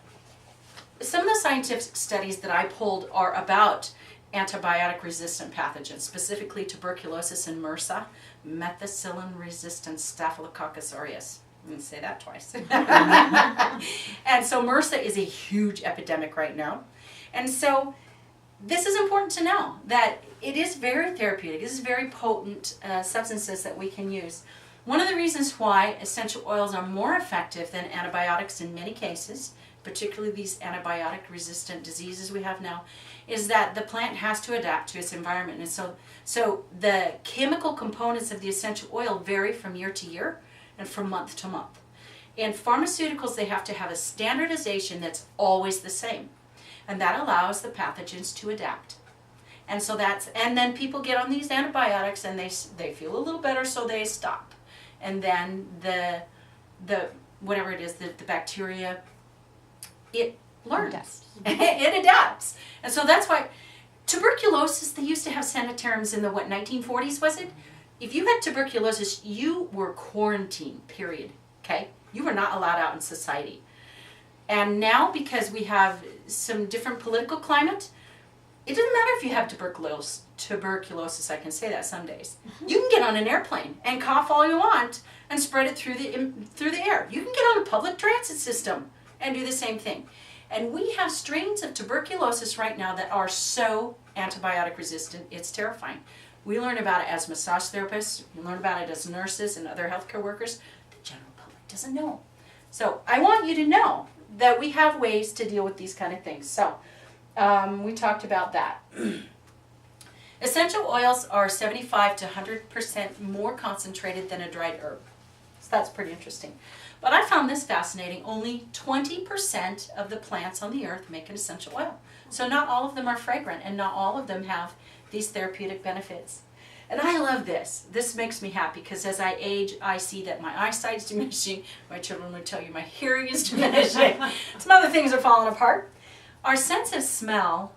some of the scientific studies that I pulled are about antibiotic-resistant pathogens, specifically tuberculosis and MRSA, methicillin-resistant Staphylococcus aureus. I'm going to say that twice. And so MRSA is a huge epidemic right now. And so this is important to know, that it is very therapeutic. This is very potent substances that we can use. One of the reasons why essential oils are more effective than antibiotics in many cases, particularly these antibiotic-resistant diseases we have now, is that the plant has to adapt to its environment. And so the chemical components of the essential oil vary from year to year and from month to month. In pharmaceuticals, they have to have a standardization that's always the same. And that allows the pathogens to adapt. And so and then people get on these antibiotics and they feel a little better, so they stop. And then the whatever it is, the bacteria, it learns. It adapts. And so that's why tuberculosis, they used to have sanitariums in the 1940s, was it? If you had tuberculosis, you were quarantined, period. Okay? You were not allowed out in society. And now, because we have some different political climate, it doesn't matter if you have tuberculosis, I can say that some days. You can get on an airplane and cough all you want and spread it through the air. You can get on a public transit system and do the same thing. And we have strains of tuberculosis right now that are so antibiotic resistant, it's terrifying. We learn about it as massage therapists, we learn about it as nurses and other healthcare workers. The general public doesn't know. So I want you to know that we have ways to deal with these kind of things. So we talked about that. Essential oils are 75 to 100% more concentrated than a dried herb. So that's pretty interesting. But I found this fascinating. Only 20% of the plants on the earth make an essential oil. So not all of them are fragrant, and not all of them have these therapeutic benefits. And I love this. This makes me happy because as I age, I see that my eyesight's diminishing. My children would tell you my hearing is diminishing. Some other things are falling apart. Our sense of smell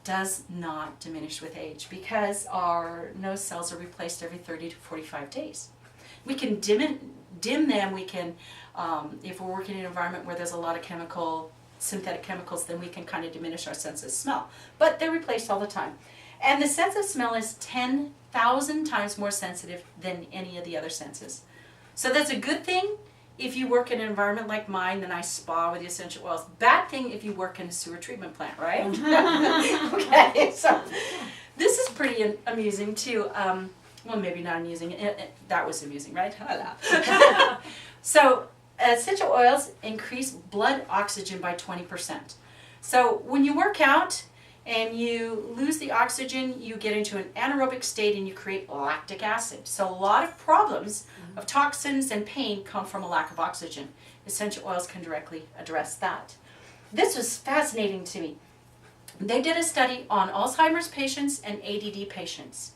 does not diminish with age because our nose cells are replaced every 30 to 45 days. We can dim them. We can, if we're working in an environment where there's a lot of synthetic chemicals, then we can kind of diminish our sense of smell. But they're replaced all the time. And the sense of smell is 10,000 times more sensitive than any of the other senses. So that's a good thing if you work in an environment like mine, the nice spa with the essential oils. Bad thing if you work in a sewer treatment plant, right? Okay, so this is pretty amusing too. Well, maybe not amusing. That was amusing, right? So essential oils increase blood oxygen by 20%. So when you work out and you lose the oxygen, you get into an anaerobic state and you create lactic acid. So a lot of problems of toxins and pain come from a lack of oxygen. Essential oils can directly address that. This was fascinating to me. They did a study on Alzheimer's patients and ADD patients.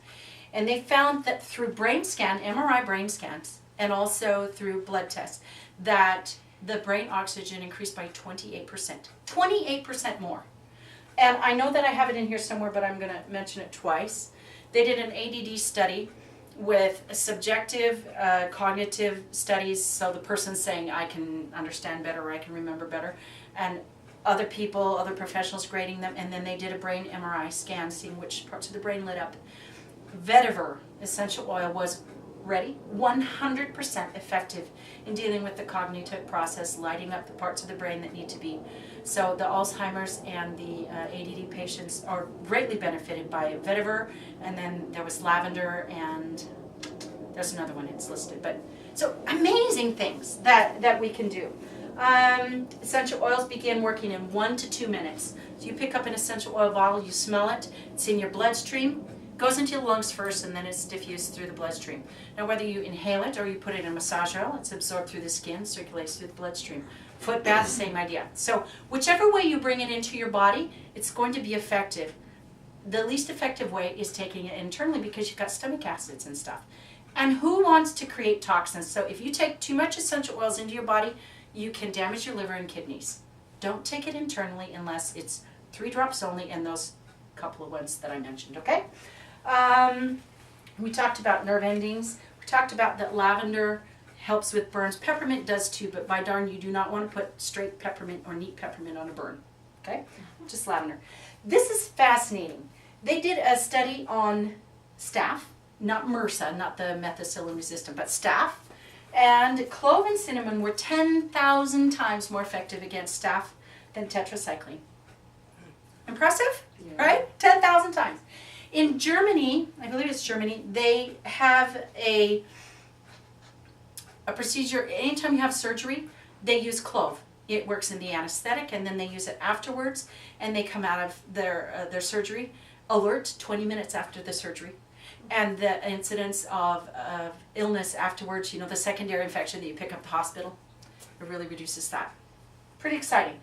And they found that through brain scan, MRI brain scans, and also through blood tests, that the brain oxygen increased by 28%. 28% more. And I know that I have it in here somewhere, but I'm going to mention it twice. They did an ADD study with subjective cognitive studies, so the person's saying, I can understand better or I can remember better, and other people, other professionals grading them, and then they did a brain MRI scan, seeing which parts of the brain lit up. Vetiver essential oil was ready, 100% effective in dealing with the cognitive process, lighting up the parts of the brain that need to be. So the Alzheimer's and the ADD patients are greatly benefited by vetiver, and then there was lavender, and there's another one it's listed. But so amazing things that we can do. Essential oils begin working in 1 to 2 minutes. So you pick up an essential oil bottle, you smell it, it's in your bloodstream, goes into your lungs first, and then it's diffused through the bloodstream. Now whether you inhale it or you put it in a massage oil, it's absorbed through the skin, circulates through the bloodstream. Foot bath, same idea. So whichever way you bring it into your body, it's going to be effective. The least effective way is taking it internally because you've got stomach acids and stuff. And who wants to create toxins? So if you take too much essential oils into your body, you can damage your liver and kidneys. Don't take it internally unless it's 3 drops only, and those couple of ones that I mentioned, okay? We talked about nerve endings. We talked about that lavender helps with burns. Peppermint does too, but by darn, you do not want to put straight peppermint or neat peppermint on a burn, okay? Just lavender. This is fascinating. They did a study on staph, not MRSA, not the methicillin resistant, but staph. And clove and cinnamon were 10,000 times more effective against staph than tetracycline. Impressive, right? 10,000 times. In Germany, I believe it's Germany, they have a procedure. Anytime you have surgery, they use clove. It works in the anesthetic, and then they use it afterwards, and they come out of their surgery alert 20 minutes after the surgery. And the incidence of illness afterwards, you know, the secondary infection that you pick up at the hospital, it really reduces that. Pretty exciting.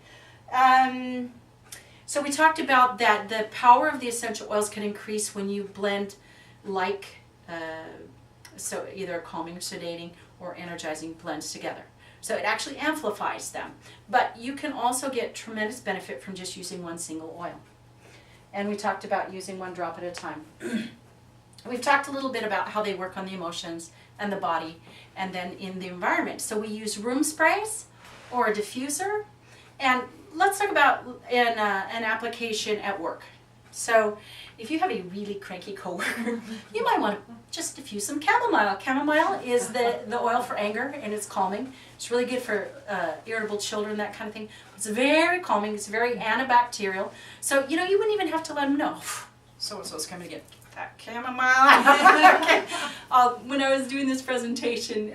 So we talked about that the power of the essential oils can increase when you blend so either calming or sedating or energizing blends together. So it actually amplifies them. But you can also get tremendous benefit from just using one single oil. And we talked about using 1 drop at a time. We've talked a little bit about how they work on the emotions and the body and then in the environment. So we use room sprays or a diffuser. And let's talk about an application at work. So if you have a really cranky coworker, you might want to just diffuse some chamomile. Chamomile is the oil for anger, and it's calming. It's really good for irritable children, that kind of thing. It's very calming. It's very antibacterial. So, you know, you wouldn't even have to let them know, so-and-so's coming to get that chamomile. Okay. When I was doing this presentation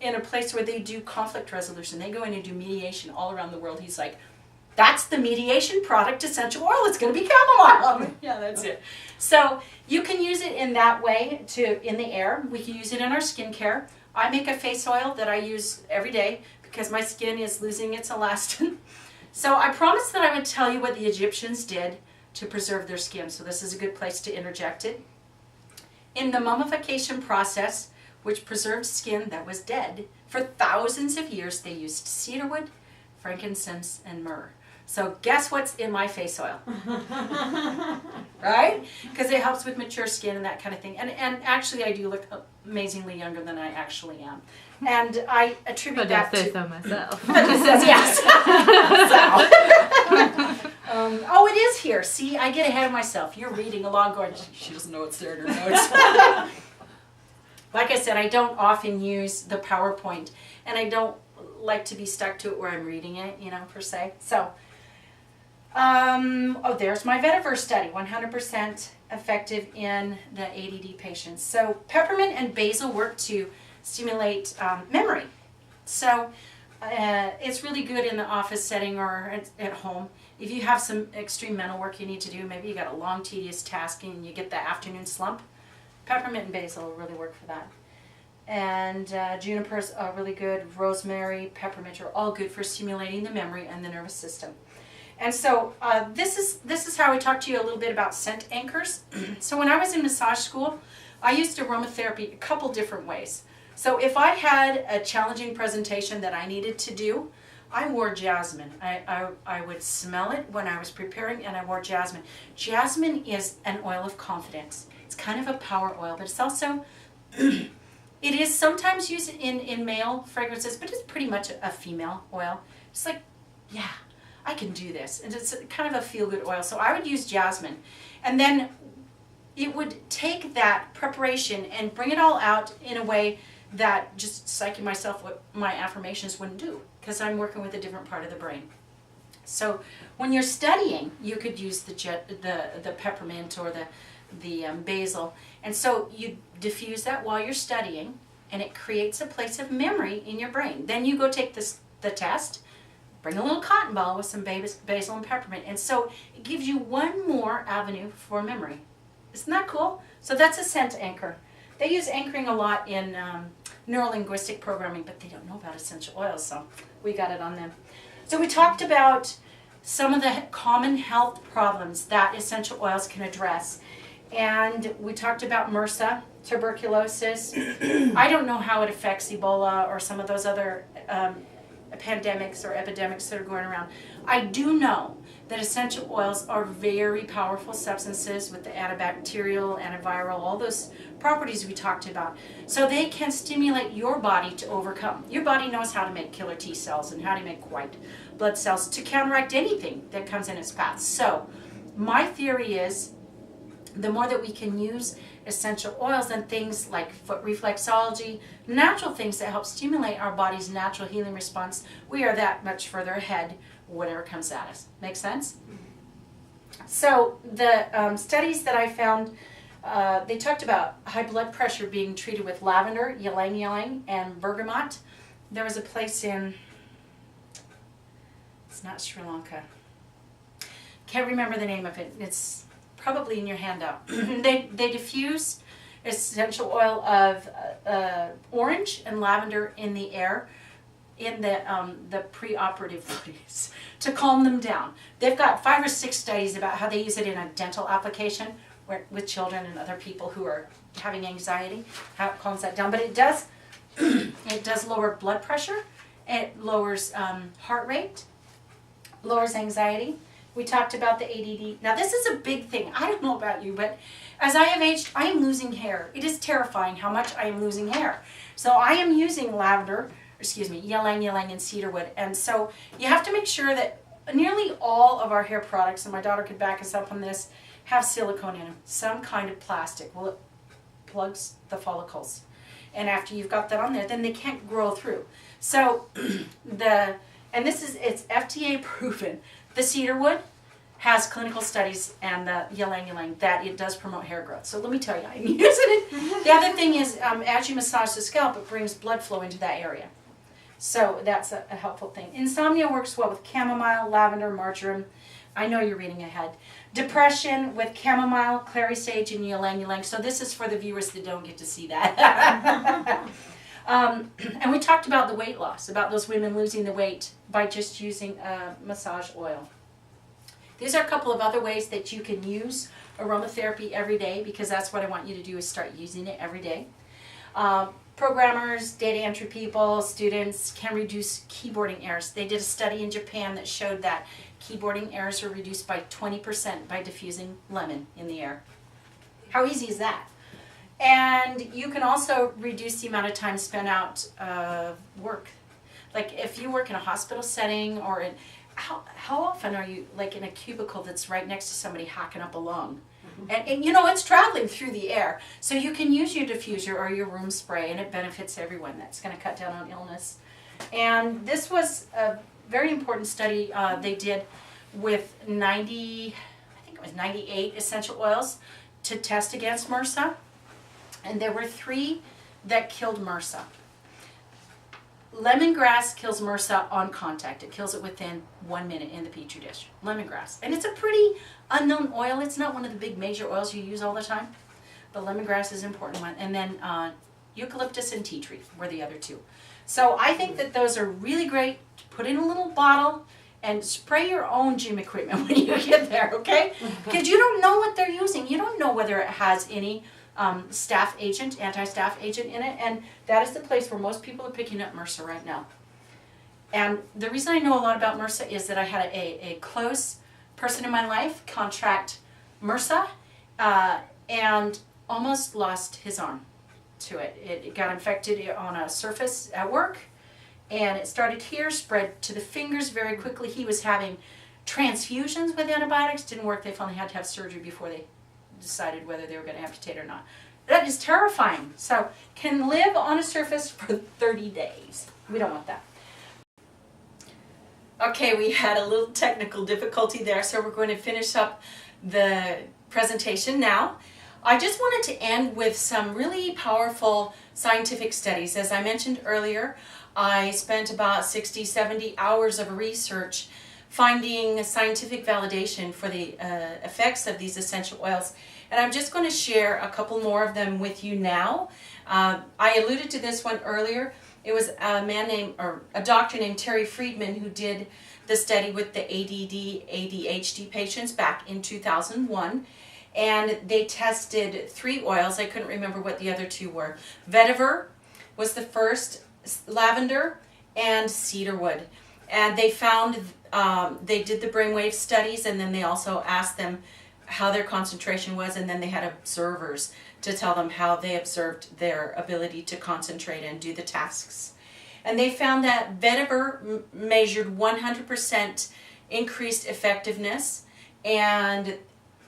in a place where they do conflict resolution, they go in and do mediation all around the world. He's like, that's the mediation product essential oil. It's going to be chamomile. Yeah, that's it. So you can use it in that way in the air. We can use it in our skincare. I make a face oil that I use every day because my skin is losing its elastin. So I promised that I would tell you what the Egyptians did to preserve their skin. So this is a good place to interject it. In the mummification process, which preserved skin that was dead, for thousands of years they used cedarwood, frankincense, and myrrh. So guess what's in my face oil? Right? Because it helps with mature skin and that kind of thing. And actually I do look amazingly younger than I actually am. And I attribute that to... I just say so myself. That just says yes. Oh, it is here. See, I get ahead of myself. You're reading along going, she doesn't know it's there in her notes. Like I said, I don't often use the PowerPoint, and I don't like to be stuck to it where I'm reading it, you know, per se. So, oh, there's my vetiver study, 100% effective in the ADD patients. So peppermint and basil work to stimulate memory. So it's really good in the office setting or at home. If you have some extreme mental work you need to do, maybe you got a long, tedious task and you get the afternoon slump, peppermint and basil will really work for that. And junipers are really good. Rosemary, peppermint are all good for stimulating the memory and the nervous system. And so this is how I talk to you a little bit about scent anchors. So when I was in massage school, I used aromatherapy a couple different ways. So if I had a challenging presentation that I needed to do, I wore jasmine. I would smell it when I was preparing, and I wore jasmine. Jasmine is an oil of confidence. It's kind of a power oil, but it's also, it is sometimes used in male fragrances, but it's pretty much a female oil. It's like, yeah, I can do this. And it's kind of a feel-good oil. So I would use jasmine. And then it would take that preparation and bring it all out in a way that just psyching myself what my affirmations wouldn't do, because I'm working with a different part of the brain. So when you're studying, you could use the peppermint or the basil, and so you diffuse that while you're studying, and it creates a place of memory in your brain. Then you go take the test, bring a little cotton ball with some basil and peppermint, and so it gives you one more avenue for memory. Isn't that cool? So that's a scent anchor. They use anchoring a lot in neurolinguistic programming, but they don't know about essential oils, so we got it on them. So we talked about some of the common health problems that essential oils can address. And we talked about MRSA, tuberculosis. I don't know how it affects Ebola or some of those other pandemics or epidemics that are going around. I do know that essential oils are very powerful substances with the antibacterial, antiviral, all those properties we talked about. So they can stimulate your body to overcome. Your body knows how to make killer T cells and how to make white blood cells to counteract anything that comes in its path. So my theory is the more that we can use essential oils and things like foot reflexology, natural things that help stimulate our body's natural healing response, we are that much further ahead whatever comes at us. Make sense? So the studies that I found, they talked about high blood pressure being treated with lavender, ylang ylang, and bergamot. There was a place in, it's not Sri Lanka. Can't remember the name of it. It's probably in your handout. They diffuse essential oil of orange and lavender in the air in the preoperative phase to calm them down. They've got 5 or 6 studies about how they use it in a dental application with children and other people who are having anxiety, how it calms that down. But it does it does lower blood pressure, it lowers heart rate, lowers anxiety. We talked about the ADD. Now this is a big thing. I don't know about you, but as I have aged, I am losing hair. It is terrifying how much I am losing hair. So I am using lavender, ylang ylang and cedarwood. And so you have to make sure that nearly all of our hair products, and my daughter could back us up on this, have silicone in them, some kind of plastic. Well, it plugs the follicles. And after you've got that on there, then they can't grow through. So it's FDA proven. The cedarwood has clinical studies, and the ylang ylang, that it does promote hair growth. So let me tell you, I'm using it. The other thing is, as you massage the scalp, it brings blood flow into that area. So that's a helpful thing. Insomnia works well with chamomile, lavender, marjoram. I know you're reading ahead. Depression with chamomile, clary sage, and ylang ylang. So this is for the viewers that don't get to see that. And we talked about the weight loss, about those women losing the weight by just using massage oil. These are a couple of other ways that you can use aromatherapy every day, because that's what I want you to do, is start using it every day. Programmers, data entry people, students can reduce keyboarding errors. They did a study in Japan that showed that keyboarding errors are reduced by 20% by diffusing lemon in the air. How easy is that? And you can also reduce the amount of time spent out work. Like if you work in a hospital setting, or how often are you like in a cubicle that's right next to somebody hacking up a lung? And you know, it's traveling through the air. So you can use your diffuser or your room spray, and it benefits everyone. That's going to cut down on illness. And this was a very important study they did with 98 essential oils to test against MRSA. And there were 3 that killed MRSA. Lemongrass kills MRSA on contact. It kills it within 1 minute in the petri dish. Lemongrass. And it's a pretty unknown oil. It's not one of the big major oils you use all the time. But lemongrass is an important one. And then eucalyptus and tea tree were the other 2. So I think that those are really great to put in a little bottle and spray your own gym equipment when you get there, okay? Because you don't know what they're using. You don't know whether it has any anti-staph agent in it, and that is the place where most people are picking up MRSA right now. And the reason I know a lot about MRSA is that I had a close person in my life contract MRSA and almost lost his arm to it. It got infected on a surface at work, and it started here, spread to the fingers very quickly. He was having transfusions with antibiotics, didn't work. They finally had to have surgery before decided whether they were going to amputate or not. That is terrifying. So can live on a surface for 30 days. We don't want that. Okay, we had a little technical difficulty there, so we're going to finish up the presentation now. I just wanted to end with some really powerful scientific studies. As I mentioned earlier, I spent about 60, 70 hours of research finding scientific validation for the effects of these essential oils. And I'm just going to share a couple more of them with you now. I alluded to this one earlier. It was a doctor named Terry Friedman who did the study with the ADD, ADHD patients back in 2001. And they tested 3 oils. I couldn't remember what the other 2 were. Vetiver was the first, lavender, and cedarwood. And they found, they did the brainwave studies, and then they also asked them how their concentration was, and then they had observers to tell them how they observed their ability to concentrate and do the tasks. And they found that vetiver measured 100% increased effectiveness, and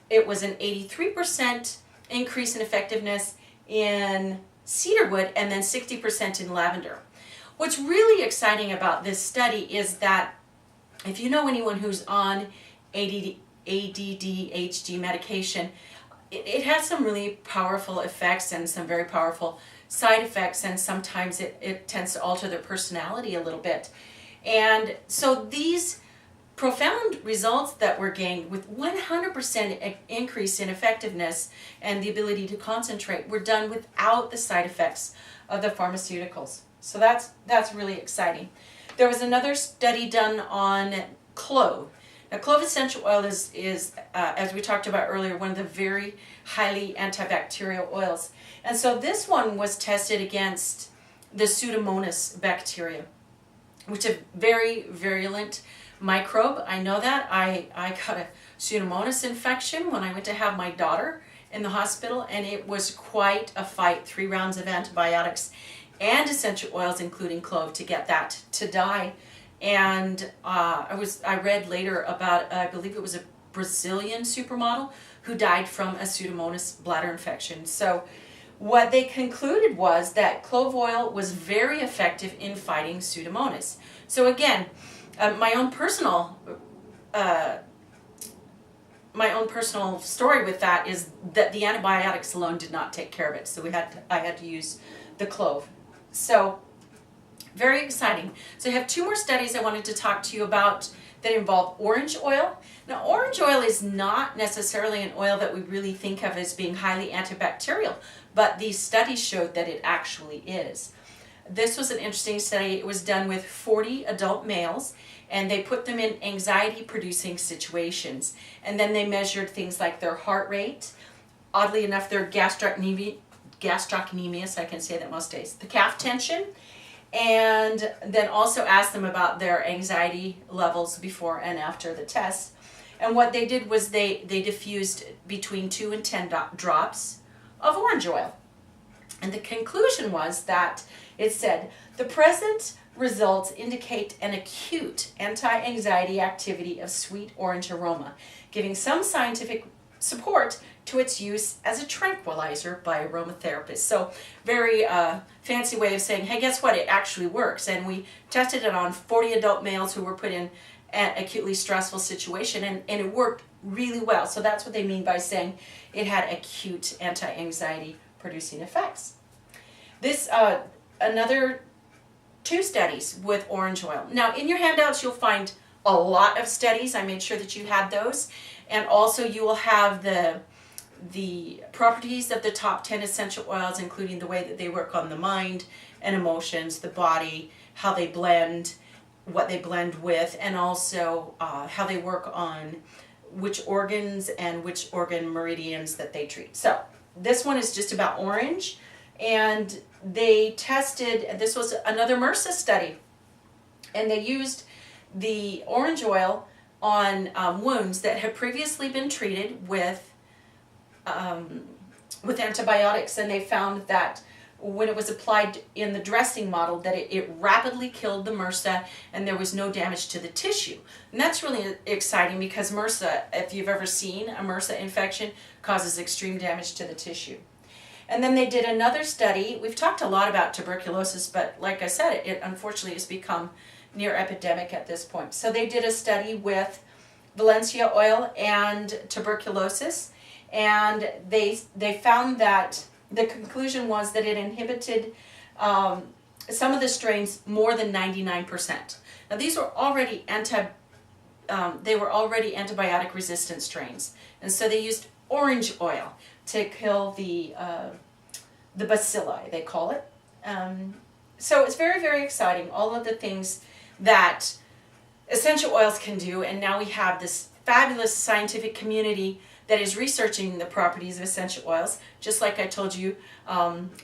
it was an 83% increase in effectiveness in cedarwood and then 60% in lavender. What's really exciting about this study is that if you know anyone who's on ADD, ADHD medication, it has some really powerful effects and some very powerful side effects, and sometimes it tends to alter their personality a little bit. And so these profound results that were gained with 100% increase in effectiveness and the ability to concentrate were done without the side effects of the pharmaceuticals. So that's really exciting. There was another study done on clove. Now, clove essential oil is as we talked about earlier, one of the very highly antibacterial oils. And so this one was tested against the Pseudomonas bacteria, which is a very virulent microbe. I know that. I got a Pseudomonas infection when I went to have my daughter in the hospital, and it was quite a fight. 3 rounds of antibiotics and essential oils, including clove, to get that to die. And I read later about, I believe it was a Brazilian supermodel who died from a Pseudomonas bladder infection. So what they concluded was that clove oil was very effective in fighting Pseudomonas. So again, my own personal story with that is that the antibiotics alone did not take care of it. So I had to use the clove. So very exciting. So I have 2 more studies I wanted to talk to you about that involve orange oil. Now, orange oil is not necessarily an oil that we really think of as being highly antibacterial, but these studies showed that it actually is. This was an interesting study. It was done with 40 adult males, and they put them in anxiety-producing situations. And then they measured things like their heart rate, oddly enough, their gastrocnemius, I can say that most days, the calf tension, and then also asked them about their anxiety levels before and after the test. And what they did was they diffused between 2 and 10 drops of orange oil. And the conclusion was that it said, the present results indicate an acute anti-anxiety activity of sweet orange aroma, giving some scientific support to its use as a tranquilizer by aromatherapists. So very fancy way of saying, hey, guess what? It actually works. And we tested it on 40 adult males who were put in an acutely stressful situation, and it worked really well. So that's what they mean by saying it had acute anti-anxiety producing effects. This, another 2 studies with orange oil. Now, in your handouts, you'll find a lot of studies. I made sure that you had those. And also you will have the properties of the top 10 essential oils, including the way that they work on the mind and emotions, the body, how they blend, what they blend with, and also how they work on which organs and which organ meridians that they treat. So this one is just about orange, and they tested, this was another MRSA study, and they used the orange oil on wounds that had previously been treated with antibiotics, and they found that when it was applied in the dressing model, that it rapidly killed the MRSA and there was no damage to the tissue. And that's really exciting because MRSA, if you've ever seen a MRSA infection, causes extreme damage to the tissue. And then they did another study. We've talked a lot about tuberculosis, but like I said, it unfortunately has become near epidemic at this point. So they did a study with Valencia oil and tuberculosis, and they found that the conclusion was that it inhibited some of the strains more than 99%. Now these were already antibiotic resistant strains, and so they used orange oil to kill the bacilli, they call it. So it's very, very exciting, all of the things that essential oils can do, and now we have this fabulous scientific community that is researching the properties of essential oils, just like I told you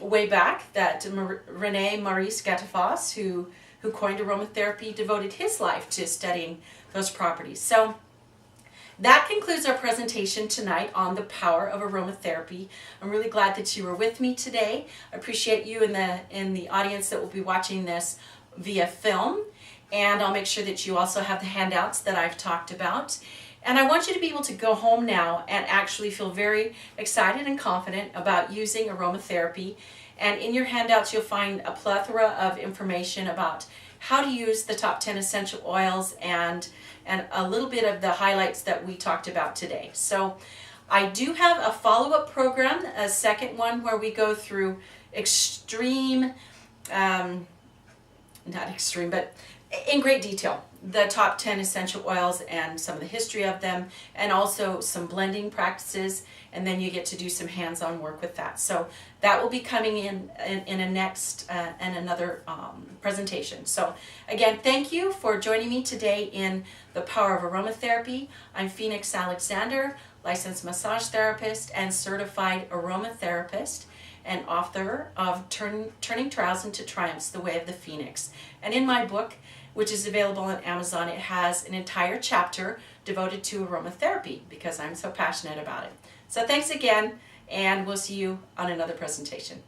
way back that René Maurice Gattefoss, who coined aromatherapy, devoted his life to studying those properties. So that concludes our presentation tonight on the power of aromatherapy. I'm really glad that you were with me today. I appreciate you in the audience that will be watching this via film, and I'll make sure that you also have the handouts that I've talked about. And I want you to be able to go home now and actually feel very excited and confident about using aromatherapy. And in your handouts, you'll find a plethora of information about how to use the top 10 essential oils and a little bit of the highlights that we talked about today. So I do have a follow-up program, a second one where we go through extreme, not extreme, but in great detail, the top 10 essential oils and some of the history of them, and also some blending practices, and then you get to do some hands-on work with that. So that will be coming in a next and another presentation. So again, thank you for joining me today in the power of aromatherapy. I'm Phoenix Alexander, licensed massage therapist and certified aromatherapist, and author of Turning Trials into Triumphs, The Way of the Phoenix. And in my book, which is available on Amazon, it has an entire chapter devoted to aromatherapy because I'm so passionate about it. So thanks again, and we'll see you on another presentation.